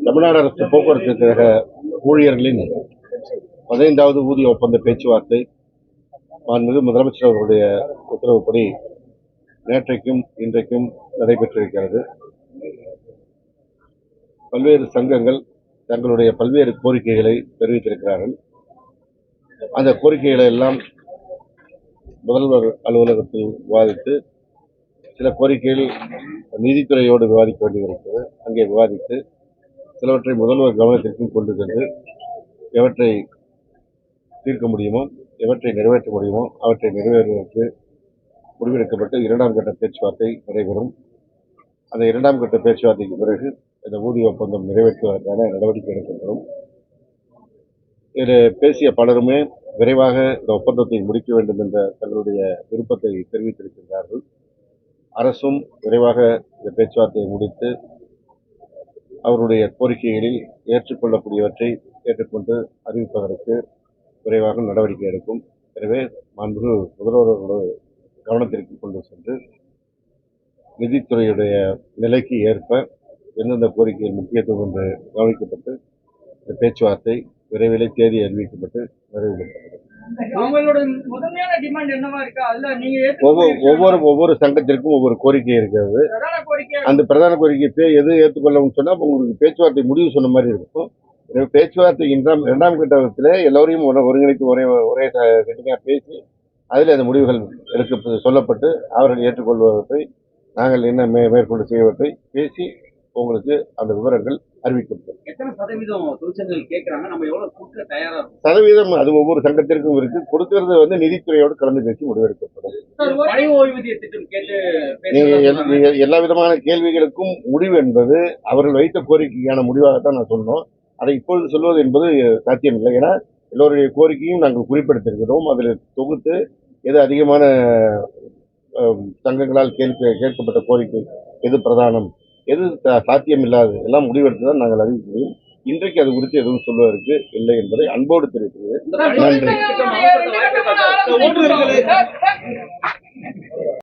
தமிழ்நாடு அரசு போக்குவரத்து கழக ஊழியர்களின் 15வது ஊதிய ஒப்பந்த பேச்சுவார்த்தை மாண்புமிகு முதலமைச்சர் அவர்களுடைய உத்தரவுப்படி நேற்றைக்கும் இன்றைக்கும் நடைபெற்றிருக்கிறது. பல்வேறு சங்கங்கள் தங்களுடைய பல்வேறு கோரிக்கைகளை தெரிவித்திருக்கிறார்கள். அந்த கோரிக்கைகளை எல்லாம் முதல்வர் அலுவலகத்தில் விவாதித்து, சில கோரிக்கைகள் நீதித்துறையோடு விவாதிக்க வேண்டியிருக்கிறது. அங்கே விவாதித்து சிலவற்றை முதல்வர் கவனத்திற்கும் கொண்டு சென்று எவற்றை தீர்க்க முடியுமோ, எவற்றை நிறைவேற்ற முடியுமோ அவற்றை நிறைவேற்றுவதற்கு முடிவெடுக்கப்பட்டு 2ஆம் கட்ட பேச்சுவார்த்தை நடைபெறும். அந்த 2ஆம் கட்ட பேச்சுவார்த்தைக்கு பிறகு இந்த ஊதிய ஒப்பந்தம் நிறைவேற்றுவதற்கான நடவடிக்கை எடுக்கப்படும். இதில் பேசிய பலருமே விரைவாக இந்த ஒப்பந்தத்தை முடிக்க வேண்டும் என்ற தங்களுடைய விருப்பத்தை தெரிவித்திருக்கிறார்கள். அரசும் விரைவாக இந்த பேச்சுவார்த்தையை முடித்து அவருடைய கோரிக்கைகளில் ஏற்றுக்கொள்ளக்கூடியவற்றை ஏற்றுக்கொண்டு அறிவிப்பதற்கு விரைவாக நடவடிக்கை எடுக்கும். எனவே மாண்புமிகு முதல்வர்களோடு கவனத்திற்கு கொண்டு சென்று நிதித்துறையுடைய நிலைக்கு ஏற்ப எந்தெந்த கோரிக்கைகள் முக்கியத்துவம் என்று கவனிக்கப்பட்டு இந்த பேச்சுவார்த்தை விரைவிலே தேதி அறிவிக்கப்பட்டு நிறைவேற்றப்படும். ஒவ்வொரு சங்கத்திற்கும் ஒவ்வொரு கோரிக்கை இருக்கிறது. அந்த பிரதான கோரிக்கை எது ஏற்றுக்கொள்ளவும் சொன்னா உங்களுக்கு பேச்சுவார்த்தை முடிவு சொன்ன மாதிரி இருக்கும். பேச்சுவார்த்தை 2ஆம் கட்டத்தில் எல்லோரையும் ஒருங்கிணைத்து ஒரே கட்டியாக பேசி அதில் அந்த முடிவுகள் எடுக்க சொல்லப்பட்டு அவர்கள் ஏற்றுக்கொள்வதை நாங்கள் என்ன மேற்கொண்டு செய்வதை பேசி உங்களுக்கு அந்த விவரங்கள் அறிவிக்கப்படும். சதவீதம் அது ஒவ்வொரு சங்கத்திற்கும் இருக்கு. கொடுக்கிறது நிதித்துறையோடு கலந்து பேசி முடிவெடுக்கப்படும். நீங்க எல்லா விதமான கேள்விகளுக்கும் முடிவு என்பது அவர்கள் வைத்த கோரிக்கையான முடிவாகத்தான் நான் சொன்னோம். அதை இப்பொழுது சொல்வது என்பது சாத்தியமில்லை. ஏன்னா எல்லோருடைய கோரிக்கையும் நாங்கள் குறிப்பிடுத்திருக்கிறோம். அதில் தொகுத்து எது அதிகமான சங்கங்களால் கேட்கப்பட்ட கோரிக்கை எது பிரதானம், எது சாத்தியமில்லாது எல்லாம் முடிவெடுத்துதான் நாங்கள் அறிவிக்க முடியும். இன்றைக்கு அது குறித்து எதுவும் சொல்வதற்கு இல்லை என்பதை அன்போடு தெரிவிக்கிறேன். நன்றி.